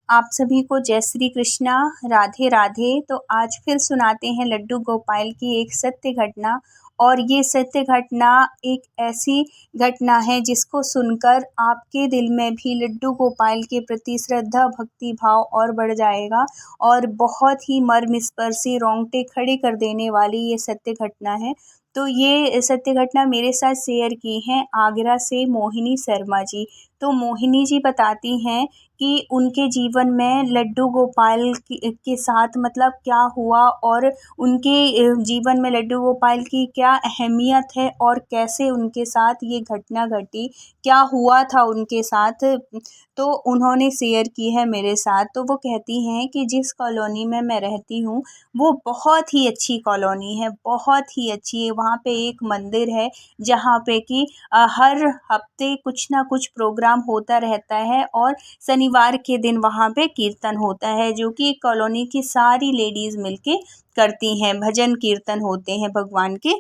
आप सभी को जय श्री कृष्णा, राधे राधे। तो आज फिर सुनाते हैं लड्डू गोपाल की एक सत्य घटना। और ये सत्य घटना एक ऐसी घटना है जिसको सुनकर आपके दिल में भी लड्डू गोपाल के प्रति श्रद्धा भक्ति भाव और बढ़ जाएगा। और बहुत ही मर्मस्पर्शी रोंगटे खड़े कर देने वाली ये सत्य घटना है। तो ये सत्य घटना मेरे साथ शेयर की हैं आगरा से मोहिनी शर्मा जी। तो मोहिनी जी बताती हैं कि उनके जीवन में लड्डू गोपाल के साथ मतलब क्या हुआ और उनके जीवन में लड्डू गोपाल की क्या अहमियत है और कैसे उनके साथ ये घटना घटी, क्या हुआ था उनके साथ। तो उन्होंने शेयर की है मेरे साथ। तो वो कहती हैं कि जिस कॉलोनी में मैं रहती हूँ वो बहुत ही अच्छी कॉलोनी है, बहुत ही अच्छी है। वहाँ पे एक मंदिर है जहाँ पे कि हर हफ्ते कुछ ना कुछ प्रोग्राम होता रहता है और शनिवार के दिन वहाँ पे कीर्तन होता है जो कि कॉलोनी की सारी लेडीज़ मिलके करती हैं। भजन कीर्तन होते हैं भगवान के,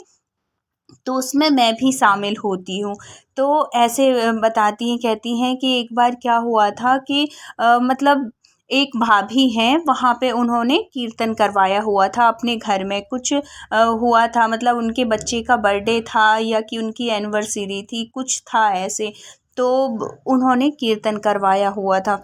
तो उसमें मैं भी शामिल होती हूँ। तो ऐसे बताती हैं, कहती हैं कि एक बार क्या हुआ था कि मतलब एक भाभी हैं वहाँ पे उन्होंने कीर्तन करवाया हुआ था अपने घर में। कुछ हुआ था, मतलब उनके बच्चे का बर्थडे था या कि उनकी एनिवर्सरी थी, कुछ था ऐसे। तो उन्होंने कीर्तन करवाया हुआ था।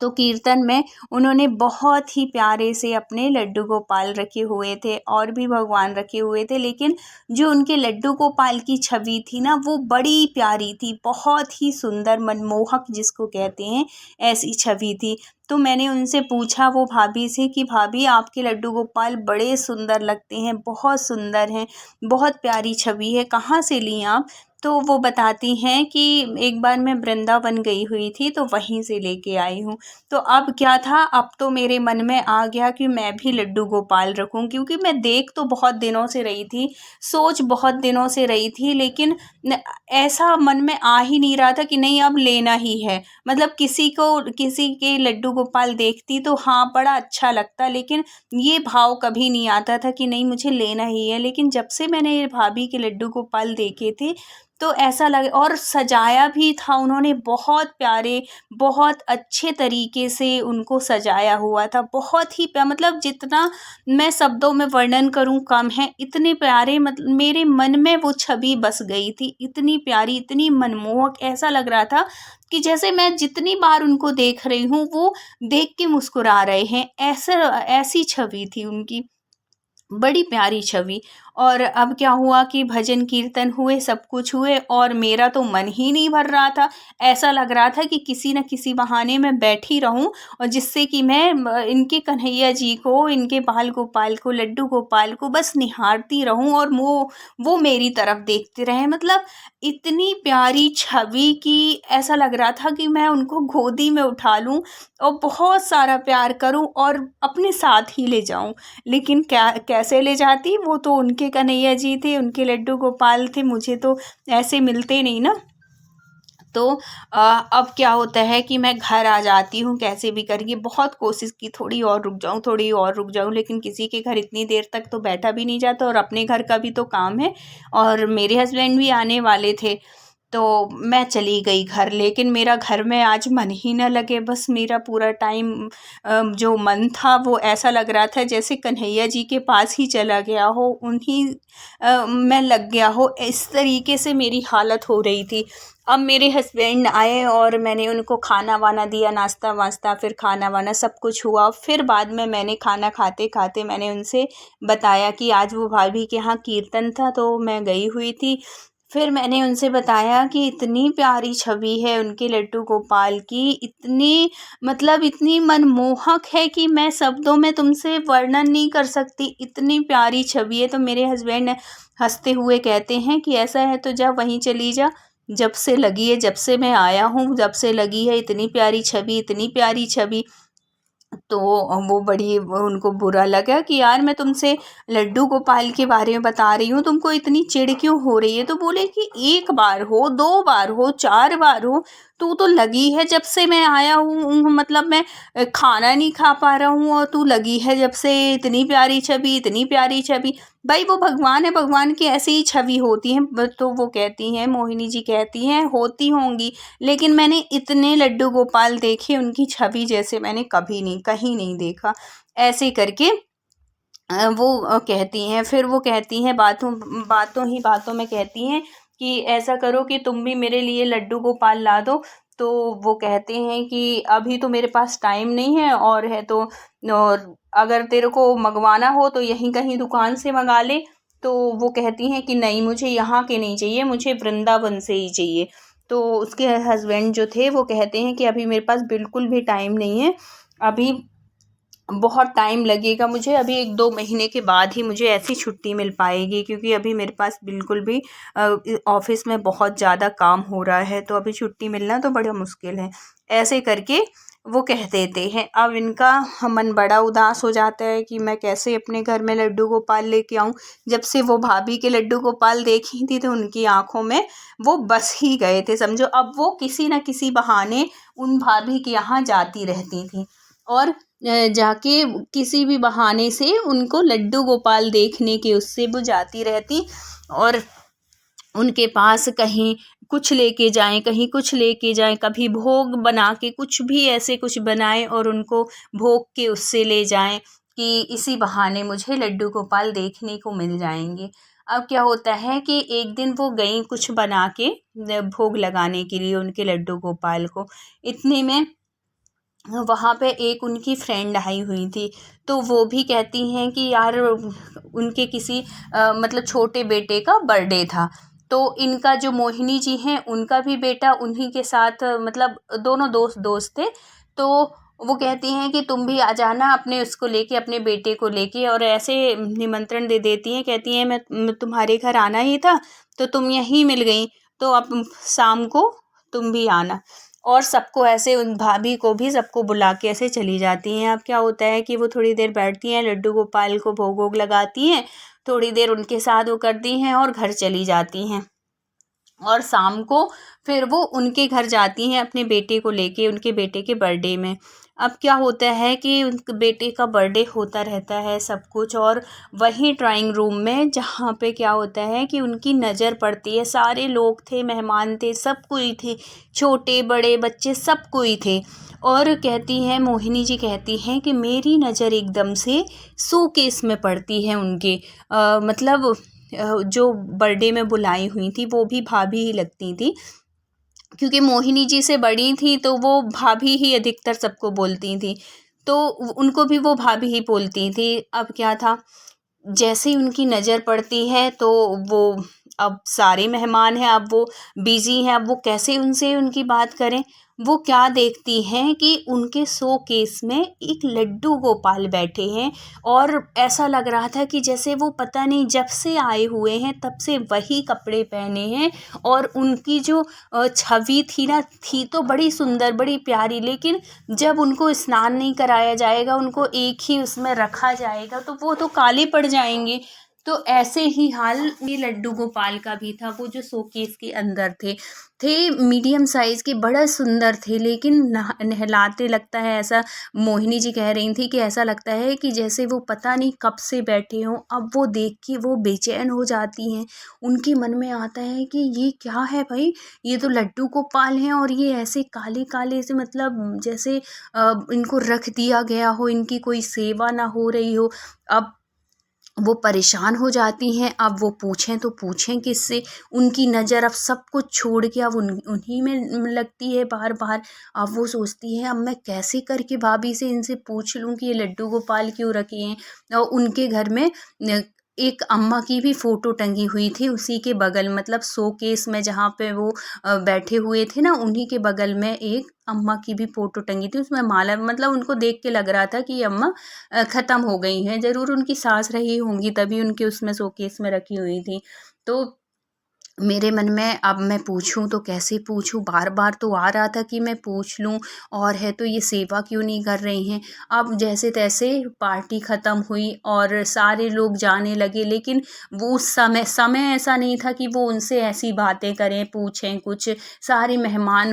तो कीर्तन में उन्होंने बहुत ही प्यारे से अपने लड्डू गोपाल रखे हुए थे और भी भगवान रखे हुए थे, लेकिन जो उनके लड्डू गोपाल की छवि थी ना वो बड़ी प्यारी थी, बहुत ही सुंदर मनमोहक जिसको कहते हैं, ऐसी छवि थी। तो मैंने उनसे पूछा वो भाभी से कि भाभी आपके लड्डू गोपाल बड़े सुंदर लगते हैं, बहुत सुंदर हैं, बहुत प्यारी छवि है, कहाँ से ली आप। तो वो बताती हैं कि एक बार मैं वृंदावन गई हुई थी तो वहीं से लेके आई हूँ। तो अब क्या था, अब तो मेरे मन में आ गया कि मैं भी लड्डू गोपाल रखूं, क्योंकि मैं देख तो बहुत दिनों से रही थी, सोच बहुत दिनों से रही थी, लेकिन ऐसा मन में आ ही नहीं रहा था कि नहीं अब लेना ही है। मतलब किसी के लड्डू गोपाल देखती तो हाँ बड़ा अच्छा लगता, लेकिन ये भाव कभी नहीं आता था कि नहीं मुझे लेना ही है। लेकिन जब से मैंने ये भाभी के लड्डू गोपाल देखे थे तो ऐसा लगे, और सजाया भी था उन्होंने बहुत प्यारे, बहुत अच्छे तरीके से उनको सजाया हुआ था। बहुत ही मतलब जितना मैं शब्दों में वर्णन करूं कम है, इतने प्यारे, मतलब मेरे मन में वो छवि बस गई थी, इतनी प्यारी, इतनी मनमोहक। ऐसा लग रहा था कि जैसे मैं जितनी बार उनको देख रही हूँ वो देख के मुस्कुरा रहे हैं, ऐसा ऐसी छवि थी उनकी, बड़ी प्यारी छवि। और अब क्या हुआ कि भजन कीर्तन हुए, सब कुछ हुए, और मेरा तो मन ही नहीं भर रहा था। ऐसा लग रहा था कि किसी न किसी बहाने मैं बैठी रहूं और जिससे कि मैं इनके कन्हैया जी को, इनके बाल गोपाल को, लड्डू गोपाल को बस निहारती रहूं और वो मेरी तरफ देखते रहे। मतलब इतनी प्यारी छवि कि ऐसा लग रहा था कि मैं उनको गोदी में उठा लूं और बहुत सारा प्यार करूं और अपने साथ ही ले जाऊं। लेकिन क्या कैसे ले जाती, वो तो उनके कन्हैया जी थे, उनके लड्डू गोपाल थे, मुझे तो ऐसे मिलते नहीं ना। तो अब क्या होता है कि मैं घर आ जाती हूँ कैसे भी करके, बहुत कोशिश की थोड़ी और रुक जाऊँ, थोड़ी और रुक जाऊँ, लेकिन किसी के घर इतनी देर तक तो बैठा भी नहीं जाता, और अपने घर का भी तो काम है, और मेरे हस्बैंड भी आने वाले थे। तो मैं चली गई घर, लेकिन मेरा घर में आज मन ही न लगे। बस मेरा पूरा टाइम जो मन था वो ऐसा लग रहा था जैसे कन्हैया जी के पास ही चला गया हो, उन्हीं में लग गया हो, इस तरीके से मेरी हालत हो रही थी। अब मेरे हस्बैंड आए और मैंने उनको खाना वाना दिया, नाश्ता वास्ता, फिर खाना वाना सब कुछ हुआ। फिर बाद में मैंने खाना खाते खाते मैंने उनसे बताया कि आज वो भाभी के यहाँ कीर्तन था तो मैं गई हुई थी। फिर मैंने उनसे बताया कि इतनी प्यारी छवि है उनके लड्डू गोपाल की, इतनी मतलब इतनी मनमोहक है कि मैं शब्दों में तुमसे वर्णन नहीं कर सकती, इतनी प्यारी छवि है। तो मेरे हस्बैंड हंसते हुए कहते हैं कि ऐसा है तो जा वहीं चली जा, जब से लगी है, जब से मैं आया हूँ जब से लगी है, इतनी प्यारी छवि, इतनी प्यारी छवि। तो वो उनको बुरा लगा कि यार मैं तुमसे लड्डू गोपाल के बारे में बता रही हूँ, तुमको इतनी चिढ़ क्यों हो रही है। तो बोले कि एक बार हो, दो बार हो, चार बार हो, तू तो लगी है जब से मैं आया हूँ, मतलब मैं खाना नहीं खा पा रहा हूँ और तू लगी है जब से, इतनी प्यारी छवि, इतनी प्यारी छवि। भाई वो भगवान है, भगवान की ऐसी ही छवि होती है। तो वो कहती हैं, मोहिनी जी कहती हैं, होती होंगी, लेकिन मैंने इतने लड्डू गोपाल देखे उनकी छवि जैसे मैंने कभी नहीं, कहीं नहीं देखा। ऐसे करके वो कहती हैं। फिर वो कहती हैं, बातों बातों ही बातों में कहती हैं कि ऐसा करो कि तुम भी मेरे लिए लड्डू गोपाल ला दो। तो वो कहते हैं कि अभी तो मेरे पास टाइम नहीं है, और है तो और अगर तेरे को मंगवाना हो तो यहीं कहीं दुकान से मंगा ले। तो वो कहती हैं कि नहीं, मुझे यहाँ के नहीं चाहिए, मुझे वृंदावन से ही चाहिए। तो उसके हस्बैंड जो थे वो कहते हैं कि अभी मेरे पास बिल्कुल भी टाइम नहीं है, अभी बहुत टाइम लगेगा मुझे, अभी 1-2 महीने के बाद ही मुझे ऐसी छुट्टी मिल पाएगी, क्योंकि अभी मेरे पास बिल्कुल भी ऑफ़िस में बहुत ज़्यादा काम हो रहा है, तो अभी छुट्टी मिलना तो बड़ा मुश्किल है। ऐसे करके वो कह देते हैं। अब इनका मन बड़ा उदास हो जाता है कि मैं कैसे अपने घर में लड्डू गोपाल लेके आऊँ। जब से वो भाभी के लड्डू गोपाल देखी थी तो उनकी आँखों में वो बस ही गए थे समझो। अब वो किसी न किसी बहाने उन भाभी के यहाँ जाती रहती थी, और जाके किसी भी बहाने से उनको लड्डू गोपाल देखने के उससे वो जाती रहती, और उनके पास कहीं कुछ लेके जाएं, कहीं कुछ लेके जाएं, कभी भोग बना के कुछ भी ऐसे कुछ बनाएं और उनको भोग के उससे ले जाएं कि इसी बहाने मुझे लड्डू गोपाल देखने को मिल जाएंगे। अब क्या होता है कि एक दिन वो गई कुछ बना के भोग लगाने के लिए उनके लड्डू गोपाल को। इतने में वहाँ पे एक उनकी फ्रेंड आई हुई थी, तो वो भी कहती हैं कि यार उनके किसी मतलब छोटे बेटे का बर्थडे था। तो इनका जो मोहिनी जी हैं उनका भी बेटा उन्हीं के साथ मतलब दोनों दोस्त दोस्त थे। तो वो कहती हैं कि तुम भी आ जाना अपने उसको लेके, अपने बेटे को लेके, और ऐसे निमंत्रण दे देती हैं। कहती हैं मैं तुम्हारे घर आना ही था तो तुम यहीं मिल गई, तो अब शाम को तुम भी आना। और सबको ऐसे, उन भाभी को भी सबको बुला के ऐसे चली जाती हैं। अब क्या होता है कि वो थोड़ी देर बैठती हैं, लड्डू गोपाल को भोग वोग लगाती हैं, थोड़ी देर उनके साथ वो करती हैं और घर चली जाती हैं। और शाम को फिर वो उनके घर जाती हैं अपने बेटे को लेके, उनके बेटे के बर्थडे में। अब क्या होता है कि उनके बेटे का बर्थडे होता रहता है सब कुछ, और वहीं ड्राइंग रूम में जहाँ पे क्या होता है कि उनकी नज़र पड़ती है, सारे लोग थे, मेहमान थे, सब कोई थे, छोटे बड़े बच्चे सब कोई थे। और कहती हैं, मोहिनी जी कहती हैं कि मेरी नज़र एकदम से शोकेस में पड़ती है उनके, मतलब जो बर्थडे में बुलाई हुई थी वो भी भाभी ही लगती थी, क्योंकि मोहिनी जी से बड़ी थी तो वो भाभी ही अधिकतर सबको बोलती थी, तो उनको भी वो भाभी ही बोलती थी। अब क्या था, जैसे ही उनकी नज़र पड़ती है तो वो, अब सारे मेहमान हैं, अब वो बिज़ी हैं, अब वो कैसे उनसे उनकी बात करें। वो क्या देखती हैं कि उनके शोकेस में एक लड्डू गोपाल बैठे हैं, और ऐसा लग रहा था कि जैसे वो पता नहीं जब से आए हुए हैं तब से वही कपड़े पहने हैं, और उनकी जो छवि थी ना, थी तो बड़ी सुंदर बड़ी प्यारी, लेकिन जब उनको स्नान नहीं कराया जाएगा, उनको एक ही उसमें रखा जाएगा तो वो तो काले पड़ जाएंगे। तो ऐसे ही हाल ये लड्डू गोपाल का भी था। वो जो शोकेस के अंदर थे मीडियम साइज़ के, बड़ा सुंदर थे, लेकिन नहलाते लगता है ऐसा, मोहिनी जी कह रही थी कि ऐसा लगता है कि जैसे वो पता नहीं कब से बैठे हों। अब वो देख के वो बेचैन हो जाती हैं, उनके मन में आता है कि ये क्या है भाई, ये तो लड्डू गोपाल हैं और ये ऐसे काले काले से, मतलब जैसे इनको रख दिया गया हो, इनकी कोई सेवा ना हो रही हो। अब वो परेशान हो जाती हैं, अब वो पूछें तो पूछें किससे। उनकी नज़र अब सब कुछ छोड़ के अब उन्हीं में लगती है बार बार। अब वो सोचती है, अब मैं कैसे करके भाभी से इनसे पूछ लूँ कि ये लड्डू गोपाल क्यों रखे हैं। और उनके घर में एक अम्मा की भी फ़ोटो टंगी हुई थी उसी के बगल, मतलब शोकेस में जहाँ पे वो बैठे हुए थे ना, उन्हीं के बगल में एक अम्मा की भी फ़ोटो टंगी थी, उसमें माला, मतलब उनको देख के लग रहा था कि ये अम्मा ख़त्म हो गई हैं, ज़रूर उनकी सास रही होंगी तभी उनके उसमें शोकेस में रखी हुई थी। तो मेरे मन में, अब मैं पूछूं तो कैसे पूछूं, बार बार तो आ रहा था कि मैं पूछ लूं, और है तो ये सेवा क्यों नहीं कर रही हैं। अब जैसे तैसे पार्टी ख़त्म हुई और सारे लोग जाने लगे, लेकिन वो उस समय ऐसा नहीं था कि वो उनसे ऐसी बातें करें, पूछें कुछ। सारे मेहमान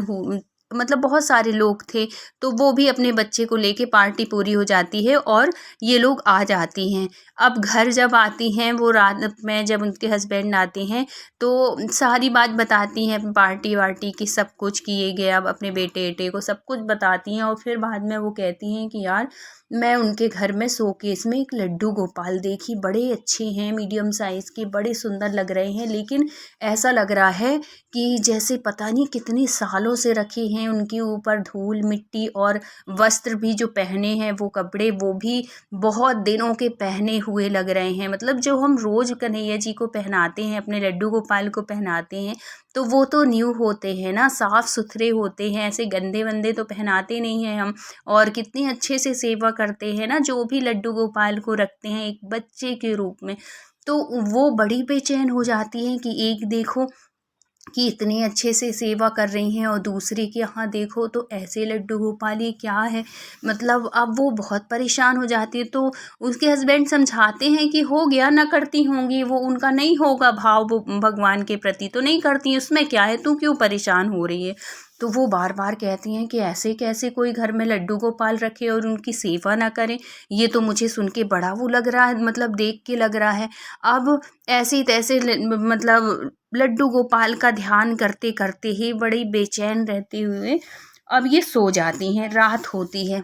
मतलब बहुत सारे लोग थे, तो वो भी अपने बच्चे को लेके पार्टी पूरी हो जाती है और ये लोग आ जाती हैं। अब घर जब आती हैं वो रात में, जब उनके हस्बैंड आते हैं तो सारी बात बताती हैं पार्टी वार्टी की, सब कुछ किए गया, अब अपने बेटे एटे को सब कुछ बताती हैं। और फिर बाद में वो कहती हैं कि यार मैं उनके घर में शोकेस में एक लड्डू गोपाल देखी, बड़े अच्छे हैं, मीडियम साइज़ के, बड़े सुंदर लग रहे हैं, लेकिन ऐसा लग रहा है कि जैसे पता नहीं कितने सालों से रखे हैं, उनके ऊपर धूल मिट्टी, और वस्त्र भी जो पहने हैं वो कपड़े वो भी बहुत दिनों के पहने हुए लग रहे हैं। मतलब जो हम रोज़ कन्हैया जी को पहनाते हैं, अपने लड्डू गोपाल को पहनाते हैं, तो वो तो न्यू होते हैं ना, साफ़ सुथरे होते हैं, ऐसे गंदे वंदे तो पहनाते नहीं हैं हम। और कितने अच्छे से सेवा करते हैं ना जो भी लड्डू गोपाल को रखते हैं एक बच्चे के रूप में। तो वो बड़ी बेचैन हो जाती हैं कि एक देखो कि इतने अच्छे से सेवा कर रही हैं और दूसरे के यहाँ देखो तो ऐसे लड्डू गोपाल, ये क्या है। मतलब अब वो बहुत परेशान हो जाती है। तो उसके हस्बैंड समझाते हैं कि हो गया, ना करती होंगी, वो उनका नहीं होगा भाव वो भगवान के प्रति, तो नहीं करती, उसमें क्या है, तू क्यों परेशान हो रही है। तो वो बार बार कहती हैं कि ऐसे कैसे कोई घर में लड्डू गोपाल रखे और उनकी सेवा ना करें, ये तो मुझे सुन के बड़ा वो लग रहा है, मतलब देख के लग रहा है। अब ऐसे तैसे मतलब लड्डू गोपाल का ध्यान करते करते ही बड़ी बेचैन रहते हुए अब ये सो जाती हैं। रात होती है।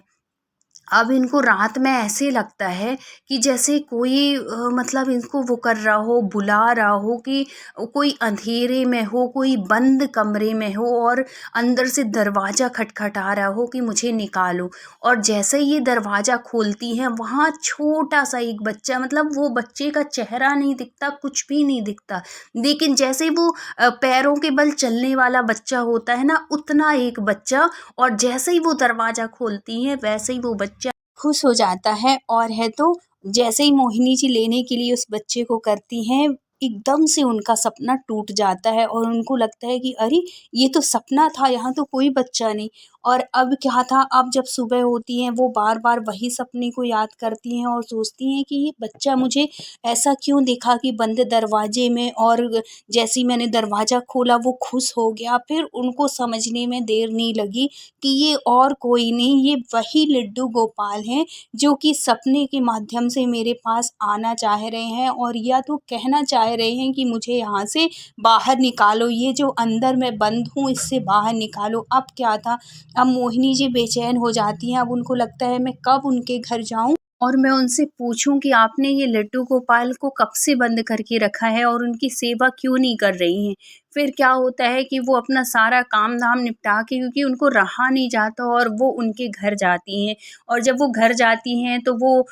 अब इनको रात में ऐसे लगता है कि जैसे कोई मतलब इनको वो कर रहा हो, बुला रहा हो, कि कोई अंधेरे में हो, कोई बंद कमरे में हो और अंदर से दरवाज़ा खटखटा रहा हो कि मुझे निकालो। और जैसे ही ये दरवाज़ा खोलती हैं, वहाँ छोटा सा एक बच्चा, मतलब वो बच्चे का चेहरा नहीं दिखता, कुछ भी नहीं दिखता, लेकिन जैसे ही वो पैरों के बल चलने वाला बच्चा होता है ना, उतना एक बच्चा। और जैसे ही वो दरवाज़ा खोलती हैं वैसे ही वो बच्चा खुश हो जाता है। और है तो जैसे ही मोहिनी जी लेने के लिए उस बच्चे को करती हैं, एकदम से उनका सपना टूट जाता है और उनको लगता है कि अरे ये तो सपना था, यहाँ तो कोई बच्चा नहीं। और अब क्या था, अब जब सुबह होती हैं वो बार बार वही सपने को याद करती हैं और सोचती हैं कि ये बच्चा मुझे ऐसा क्यों दिखा कि बंद दरवाजे में, और जैसे ही मैंने दरवाज़ा खोला वो खुश हो गया। फिर उनको समझने में देर नहीं लगी कि ये और कोई नहीं, ये वही लड्डू गोपाल हैं जो कि सपने के माध्यम से मेरे पास आना चाह रहे हैं, और या तो कहना चाह रहे हैं कि मुझे यहाँ से बाहर निकालो, ये जो अंदर मैं बंद हूँ इससे बाहर निकालो। अब क्या था, अब मोहिनी जी बेचैन हो जाती हैं। अब उनको लगता है मैं कब उनके घर जाऊँ और मैं उनसे पूछूं कि आपने ये लड्डू गोपाल को कब से बंद करके रखा है और उनकी सेवा क्यों नहीं कर रही हैं। फिर क्या होता है कि वो अपना सारा काम धाम निपटा के, क्योंकि उनको रहा नहीं जाता, और वो उनके घर जाती हैं। और जब वो घर जाती हैं तो वो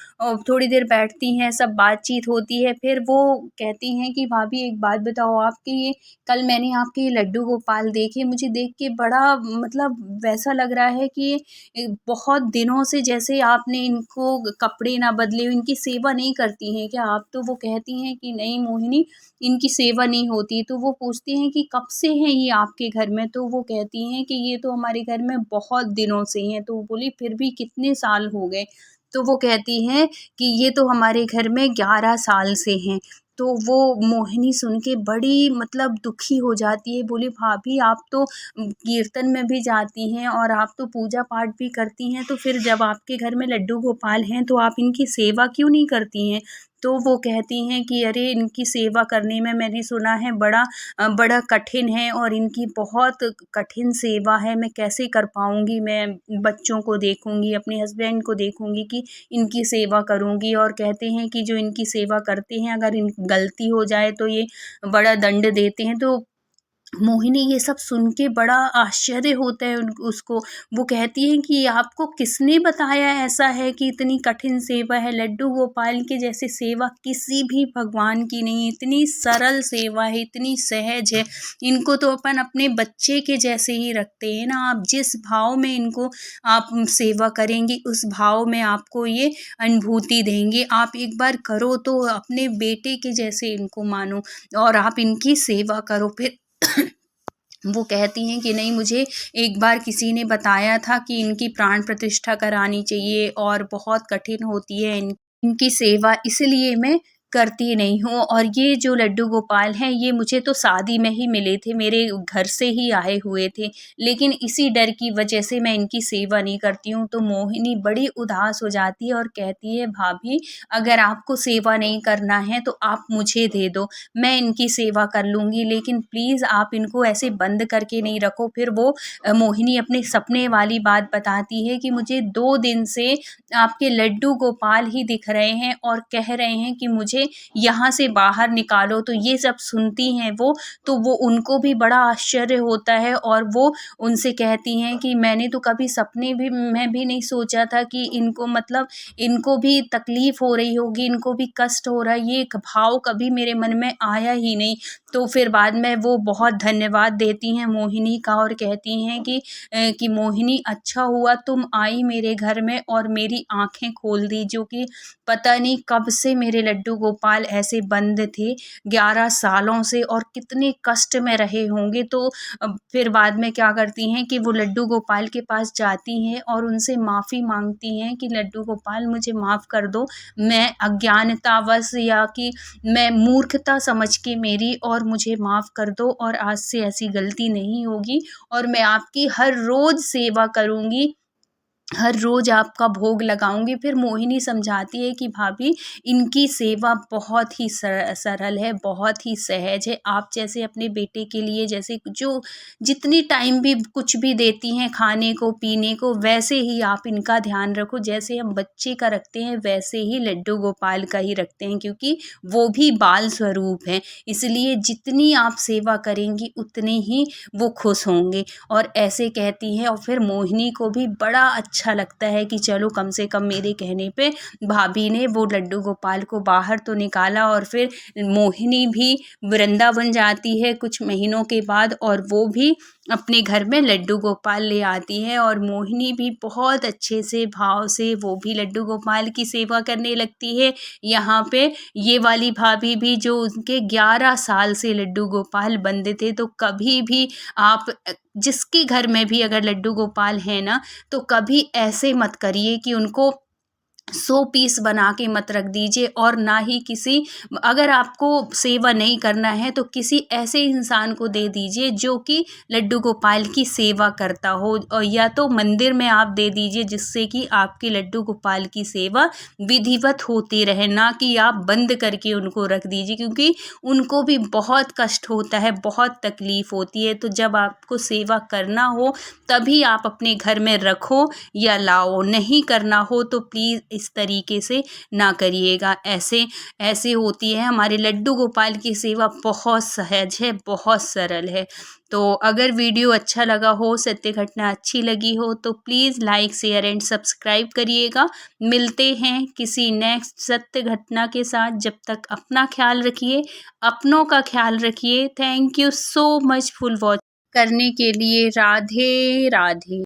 थोड़ी देर बैठती हैं, सब बातचीत होती है। फिर वो कहती हैं कि भाभी एक बात बताओ, आपके ये कल मैंने आपके ये लड्डू गोपाल देखे, मुझे देख के बड़ा मतलब वैसा लग रहा है कि बहुत दिनों से जैसे आपने इनको कपड़े ना बदले, इनकी सेवा नहीं करती हैं क्या आप। तो वो कहती हैं कि नहीं मोहिनी, इनकी सेवा नहीं होती। तो वो पूछती हैं कि कब से हैं ये आपके घर में। तो वो कहती हैं कि ये तो हमारे घर में बहुत दिनों से हैं। तो वो बोली फिर भी कितने साल हो गए। तो वो कहती हैं कि ये तो हमारे घर में 11 साल से हैं। तो वो मोहिनी सुन के बड़ी मतलब दुखी हो जाती है, बोली भाभी आप तो कीर्तन में भी जाती हैं और आप तो पूजा पाठ भी करती हैं, तो फिर जब आपके घर में लड्डू गोपाल हैं तो आप इनकी सेवा क्यों नहीं करती हैं। तो वो कहती हैं कि अरे इनकी सेवा करने में मैंने सुना है बड़ा कठिन है, और इनकी बहुत कठिन सेवा है, मैं कैसे कर पाऊँगी। मैं बच्चों को देखूँगी, अपने हस्बैंड को देखूँगी कि इनकी सेवा करूँगी। और कहते हैं कि जो इनकी सेवा करते हैं अगर इन गलती हो जाए तो ये बड़ा दंड देते हैं। तो मोहिनी ये सब सुन के बड़ा आश्चर्य होता है उसको। वो कहती हैं कि आपको किसने बताया ऐसा है कि इतनी कठिन सेवा है, लड्डू गोपाल के जैसे सेवा किसी भी भगवान की नहीं, इतनी सरल सेवा है, इतनी सहज है। इनको तो अपन अपने बच्चे के जैसे ही रखते हैं ना। आप जिस भाव में इनको आप सेवा करेंगी उस भाव में आपको ये अनुभूति देंगे। आप एक बार करो तो अपने बेटे के जैसे इनको मानो और आप इनकी सेवा करो। फिर वो कहती हैं कि नहीं, मुझे एक बार किसी ने बताया था कि इनकी प्राण प्रतिष्ठा करानी चाहिए और बहुत कठिन होती है इनकी सेवा, इसलिए मैं करती नहीं हूँ। और ये जो लड्डू गोपाल हैं ये मुझे तो शादी में ही मिले थे, मेरे घर से ही आए हुए थे, लेकिन इसी डर की वजह से मैं इनकी सेवा नहीं करती हूँ। तो मोहिनी बड़ी उदास हो जाती है और कहती है, भाभी अगर आपको सेवा नहीं करना है तो आप मुझे दे दो, मैं इनकी सेवा कर लूँगी, लेकिन प्लीज़ आप इनको ऐसे बंद करके नहीं रखो। फिर वो मोहिनी अपने सपने वाली बात बताती है कि मुझे 2 दिन से आपके लड्डू गोपाल ही दिख रहे हैं और कह रहे हैं कि मुझे यहाँ से बाहर निकालो। तो ये सब सुनती हैं वो, तो वो उनको भी बड़ा आश्चर्य होता है और वो उनसे कहती हैं कि मैंने तो कभी सपने भी में भी नहीं सोचा था कि इनको मतलब इनको भी तकलीफ़ हो रही होगी, इनको भी कष्ट हो रहा है, ये एक भाव कभी मेरे मन में आया ही नहीं। तो फिर बाद में वो बहुत धन्यवाद देती हैं मोहिनी का और कहती हैं कि मोहिनी अच्छा हुआ तुम आई मेरे घर में और मेरी आँखें खोल दी, जो कि पता नहीं कब से मेरे लड्डू गोपाल ऐसे बंद थे, 11 सालों से, और कितने कष्ट में रहे होंगे। तो फिर बाद में क्या करती हैं कि वो लड्डू गोपाल के पास जाती हैं और उनसे माफ़ी माँगती हैं कि लड्डू गोपाल मुझे माफ़ कर दो, मैं अज्ञानतावश या कि मैं मूर्खता समझ के मेरी, और मुझे माफ़ कर दो और आज से ऐसी गलती नहीं होगी और मैं आपकी हर रोज़ सेवा करूँगी, हर रोज़ आपका भोग लगाऊँगी। फिर मोहिनी समझाती है कि भाभी इनकी सेवा बहुत ही सरल है, बहुत ही सहज है। आप जैसे अपने बेटे के लिए जैसे जो जितनी टाइम भी कुछ भी देती हैं खाने को, पीने को, वैसे ही आप इनका ध्यान रखो। जैसे हम बच्चे का रखते हैं वैसे ही लड्डू गोपाल का ही रखते हैं, क्योंकि वो भी बाल स्वरूप हैं। इसलिए जितनी आप सेवा करेंगी उतने ही वो खुश होंगे। और ऐसे कहती हैं और फिर मोहिनी को भी बड़ा अच्छा लगता है कि चलो कम से कम मेरे कहने पे भाभी ने वो लड्डू गोपाल को बाहर तो निकाला। और फिर मोहिनी भी वृंदावन जाती है कुछ महीनों के बाद और वो भी अपने घर में लड्डू गोपाल ले आती है और मोहिनी भी बहुत अच्छे से भाव से वो भी लड्डू गोपाल की सेवा करने लगती है। यहाँ पे ये वाली भाभी भी जो उनके 11 साल से लड्डू गोपाल बंद थे, तो कभी भी आप जिसके घर में भी अगर लड्डू गोपाल हैं ना, तो कभी ऐसे मत करिए कि उनको 100 पीस बना के मत रख दीजिए। और ना ही किसी, अगर आपको सेवा नहीं करना है तो किसी ऐसे इंसान को दे दीजिए जो कि लड्डू गोपाल की सेवा करता हो, और या तो मंदिर में आप दे दीजिए जिससे कि आपके लड्डू गोपाल की सेवा विधिवत होती रहे, ना कि आप बंद करके उनको रख दीजिए, क्योंकि उनको भी बहुत कष्ट होता है, बहुत तकलीफ़ होती है। तो जब आपको सेवा करना हो तभी आप अपने घर में रखो या लाओ, नहीं करना हो तो प्लीज़ इस तरीके से ना करिएगा। ऐसे ऐसे होती है हमारे लड्डू गोपाल की सेवा, बहुत सहज है, बहुत सरल है। तो अगर वीडियो अच्छा लगा हो, सत्य घटना अच्छी लगी हो, तो please like share and subscribe करिएगा। मिलते हैं किसी नेक्स्ट सत्य घटना के साथ। जब तक अपना ख्याल रखिए, अपनों का ख्याल रखिए। Thank you so much full watch करने के लिए। राधे राधे।